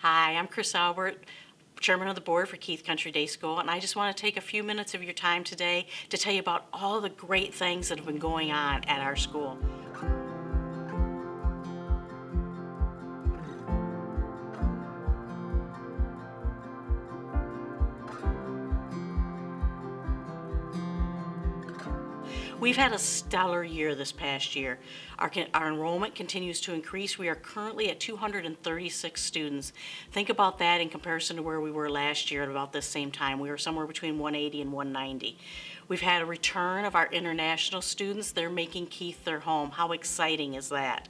Hi, I'm Chris Albert, Chairman of the Board for Keith Country Day School, and I just want to take a few minutes of your time today to tell you about all the great things that have been going on at our school. We've had a stellar year this past year. Our enrollment continues to increase. We are currently at 236 students. Think about that in comparison to where we were last year at about this same time. We were somewhere between 180 and 190. We've had a return of our international students. They're making Keith their home. How exciting is that?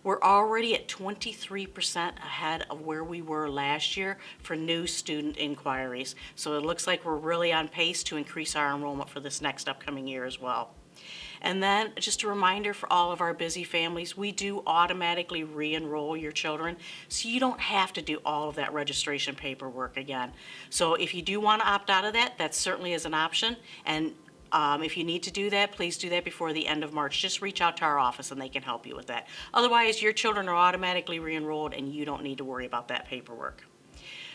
We're already at 23% ahead of where we were last year for new student inquiries. So it looks like we're really on pace to increase our enrollment for this next upcoming year as well. And then just a reminder for all of our busy families, we do automatically re-enroll your children, so you don't have to do all of that registration paperwork again. So if you do want to opt out of that, that certainly is an option. And if you need to do that, please do that before the end of March. Just reach out to our office and they can help you with that. Otherwise, your children are automatically re-enrolled and you don't need to worry about that paperwork.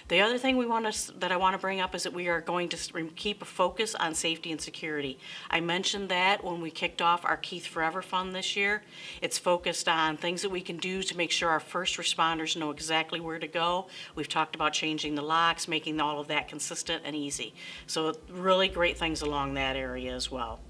The other thing that I want to bring up is that we are going to keep a focus on safety and security. I mentioned that when we kicked off our Keith Forever Fund this year. It's focused on things that we can do to make sure our first responders know exactly where to go. We've talked about changing the locks, making all of that consistent and easy. So really great things along that area as well.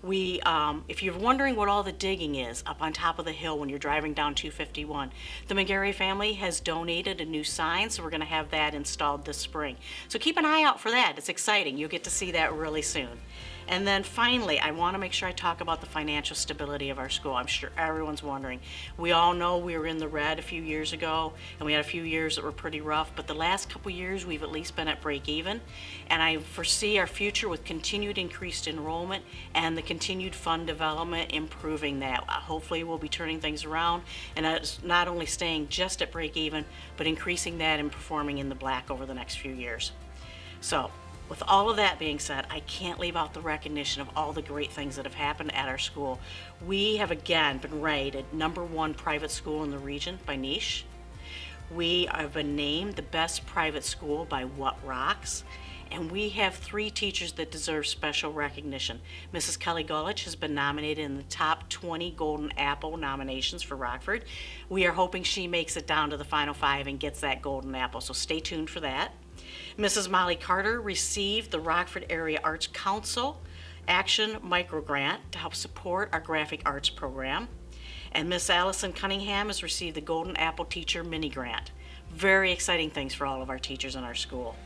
If you're wondering what all the digging is up on top of the hill when you're driving down 251, the McGarry family has donated a new sign, so we're going to have that installed this spring. So keep an eye out for that. It's exciting. You'll get to see that really soon. And then finally, I want to make sure I talk about the financial stability of our school. I'm sure everyone's wondering. We all know we were in the red a few years ago, and we had a few years that were pretty rough, but the last couple years we've at least been at break even, and I foresee our future with continued increased enrollment and the continued fund development improving that. Hopefully we'll be turning things around and not only staying just at break even, but increasing that and performing in the black over the next few years. So, with all of that being said, I can't leave out the recognition of all the great things that have happened at our school. We have again been rated #1 private school in the region by Niche. We have been named the best private school by What Rocks. And we have 3 teachers that deserve special recognition. Mrs. Kelly Gullich has been nominated in the top 20 Golden Apple nominations for Rockford. We are hoping she makes it down to the final 5 and gets that Golden Apple, so stay tuned for that. Mrs. Molly Carter received the Rockford Area Arts Council Action Micro Grant to help support our graphic arts program. And Miss Allison Cunningham has received the Golden Apple Teacher Mini Grant. Very exciting things for all of our teachers in our school.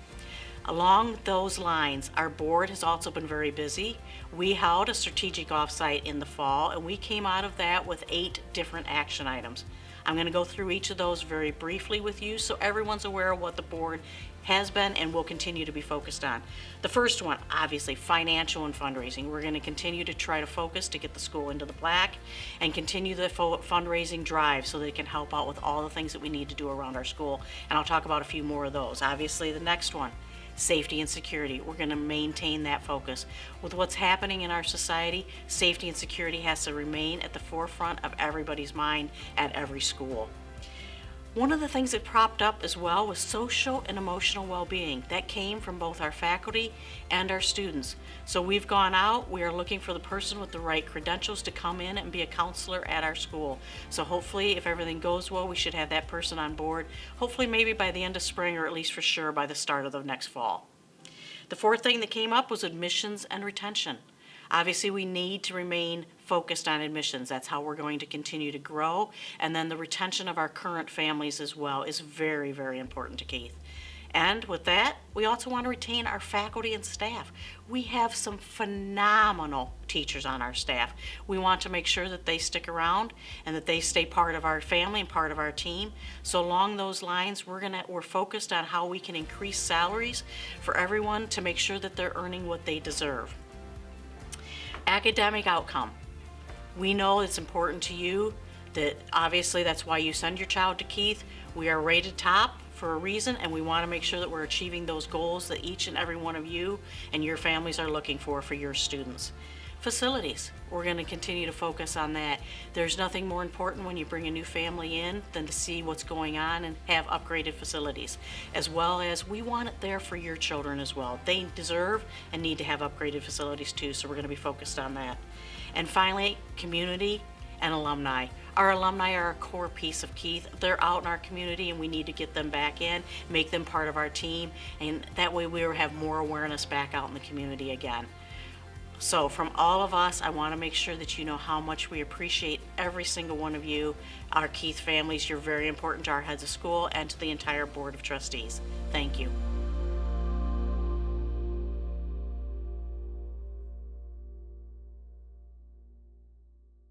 Along those lines, our board has also been very busy. We held a strategic offsite in the fall, and we came out of that with 8 different action items. I'm going to go through each of those very briefly with you so everyone's aware of what the board has been and will continue to be focused on. The first one, obviously, financial and fundraising. We're going to continue to try to focus to get the school into the black and continue the fundraising drive so that it can help out with all the things that we need to do around our school. And I'll talk about a few more of those. Obviously, the next one, safety and security. We're going to maintain that focus. With what's happening in our society, safety and security has to remain at the forefront of everybody's mind at every school. One of the things that propped up as well was social and emotional well-being. That came from both our faculty and our students. So we've gone out, we are looking for the person with the right credentials to come in and be a counselor at our school. So hopefully, if everything goes well, we should have that person on board, hopefully maybe by the end of spring, or at least for sure by the start of the next fall. The fourth thing that came up was admissions and retention. Obviously, we need to remain focused on admissions. That's how we're going to continue to grow. And then the retention of our current families as well is very, very important to Keith. And with that, we also want to retain our faculty and staff. We have some phenomenal teachers on our staff. We want to make sure that they stick around and that they stay part of our family and part of our team. So along those lines, we're focused on how we can increase salaries for everyone to make sure that they're earning what they deserve. Academic outcome. We know it's important to you that obviously that's why you send your child to Keith. We are rated top for a reason, and we want to make sure that we're achieving those goals that each and every one of you and your families are looking for your students. Facilities, we're going to continue to focus on that. There's nothing more important when you bring a new family in than to see what's going on and have upgraded facilities. As well as we want it there for your children as well. They deserve and need to have upgraded facilities too, so we're going to be focused on that. And finally, community and alumni. Our alumni are a core piece of Keith. They're out in our community and we need to get them back in, make them part of our team, and that way we will have more awareness back out in the community again. So from all of us, I want to make sure that you know how much we appreciate every single one of you, our Keith families. You're very important to our heads of school and to the entire Board of Trustees. Thank you.